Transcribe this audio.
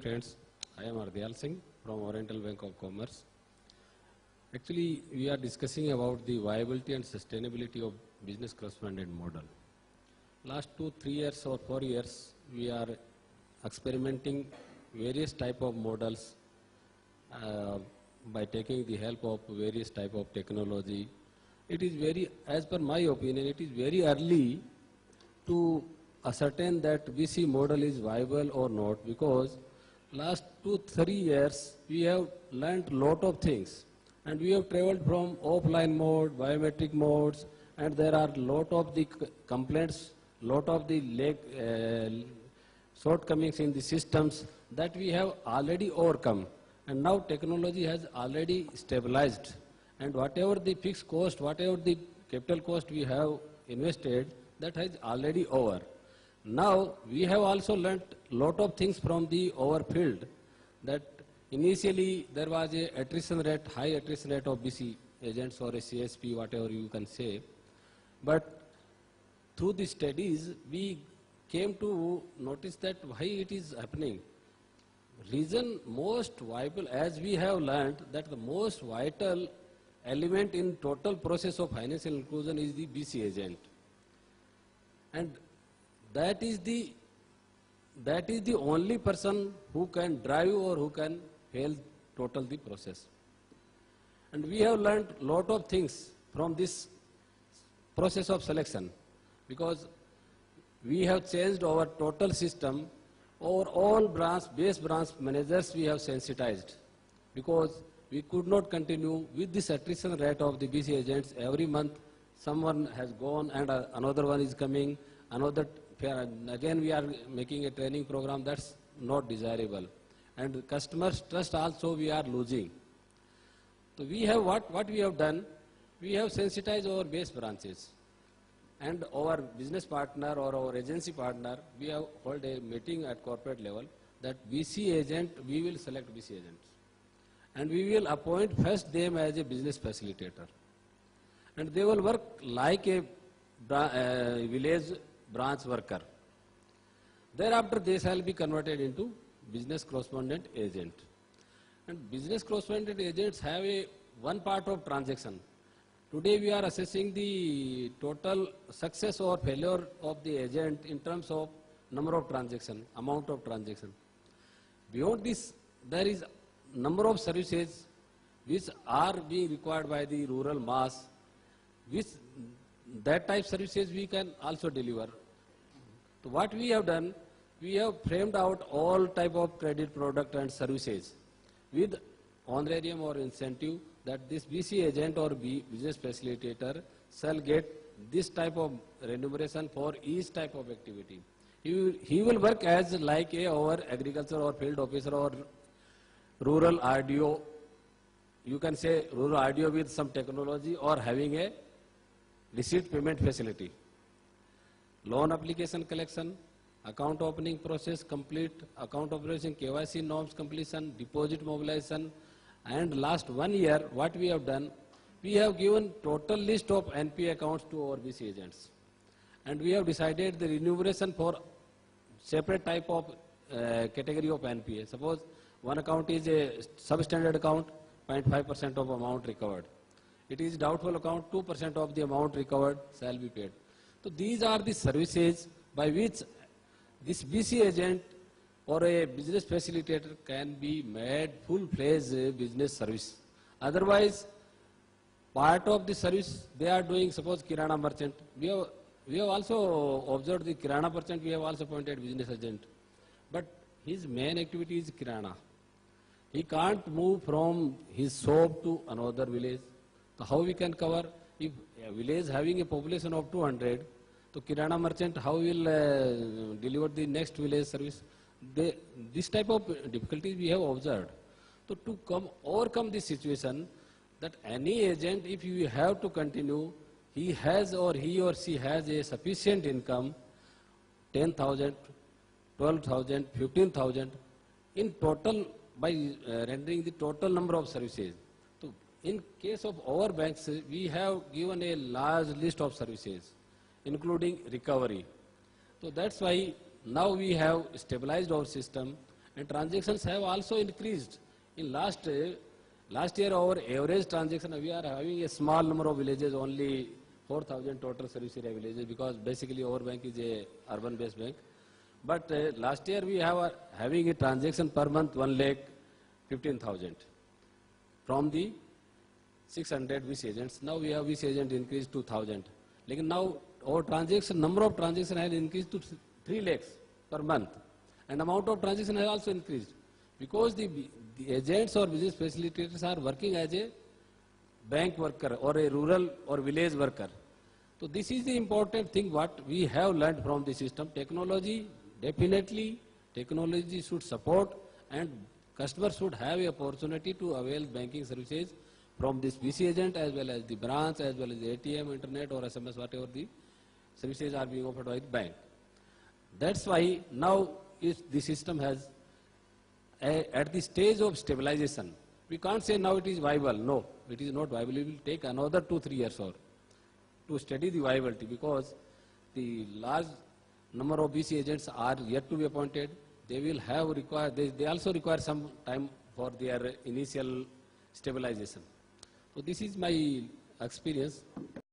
friends. I am Ardhyal Singh from Oriental Bank of Commerce. Actually, we are discussing about the viability and sustainability of business correspondent model. Last 2-3 years or 4 years, we are experimenting various type of models by taking the help of various type of technology. It is very, as per my opinion, it is very early to ascertain that VC model is viable or not, because last 2-3 years we have learnt lot of things, and we have traveled from offline mode, biometric modes, and there are lot of the complaints, lot of the shortcomings in the systems that we have already overcome, and now technology has already stabilized, and whatever the fixed cost, whatever the capital cost we have invested, that has already over. Now we have also learnt lot of things from the our field, that initially there was a attrition rate, high attrition rate of BC agents or a CSP, whatever you can say, but through the studies we came to notice that why it is happening. Reason most viable, as we have learnt, that the most vital element in total process of financial inclusion is the BC agent, and that is the only person who can drive or who can fail total the process. And we have learned lot of things from this process of selection, because we have changed our total system. Our all base branch managers we have sensitized, because we could not continue with this attrition rate of the BC agents. Every month someone has gone and another one is coming, another, again we are making a training program. That's not desirable, and customers trust also we are losing. So we have what we have done, we have sensitized our base branches, and our business partner or our agency partner, we have held a meeting at corporate level that BC agent, we will select BC agents, and we will appoint first them as a business facilitator, and they will work like a village branch worker. Thereafter they shall be converted into business correspondent agent. And business correspondent agents have one part of transaction. Today we are assessing the total success or failure of the agent in terms of number of transaction, amount of transaction. Beyond this, there is number of services which are being required by the rural mass, which that type services we can also deliver. So what we have done, we have framed out all type of credit product and services with honorarium or incentive, that this BC agent or business facilitator shall get this type of remuneration for each type of activity. He will work as like our agriculture or field officer or rural RDO. You can say rural RDO with some technology, or having a receipt payment facility. Loan application collection, account opening process complete, account operation KYC norms completion, deposit mobilization, and last 1 year what we have done, we have given total list of NPA accounts to our BC agents, and we have decided the remuneration for separate type of category of NPA. Suppose one account is a substandard account, 0.5% of amount recovered. It is doubtful account, 2% of the amount recovered shall be paid. So these are the services by which this BC agent or a business facilitator can be made full-fledged business service. Otherwise, part of the service they are doing, suppose Kirana merchant. We have also observed the Kirana merchant, we have also appointed business agent. But his main activity is Kirana. He can't move from his shop to another village. So how we can cover? If a village having a population of 200, so Kirana merchant how will deliver the next village service? This type of difficulties we have observed. So to overcome this situation, that any agent, if you have to continue, he or she has a sufficient income, 10,000, 12,000, 15,000 in total by rendering the total number of services. So in case of our banks, we have given a large list of services, including recovery. So that's why now we have stabilized our system, and transactions have also increased. In last year, our average transaction, we are having a small number of villages, only 4,000 total service area villages, because basically our bank is a urban-based bank. But last year we have having a transaction per month 1,15,000 from the 600 VC agents. Now we have VC agent increased to 1,000. Like now our transaction number of transaction has increased to 3 lakhs per month, and amount of transaction has also increased, because the agents or business facilitators are working as a bank worker or a rural or village worker. So this is the important thing what we have learned from the system. Technology, definitely technology should support, and customers should have a opportunity to avail banking services from this VC agent as well as the branch, as well as the ATM, internet or SMS, whatever the services are being offered by the bank. That's why now the system has at the stage of stabilization. We can't say now it is viable. No, it is not viable. It will take another 2-3 years or to study the viability, because the large number of VC agents are yet to be appointed. They will have they also require some time for their initial stabilization. So this is my experience.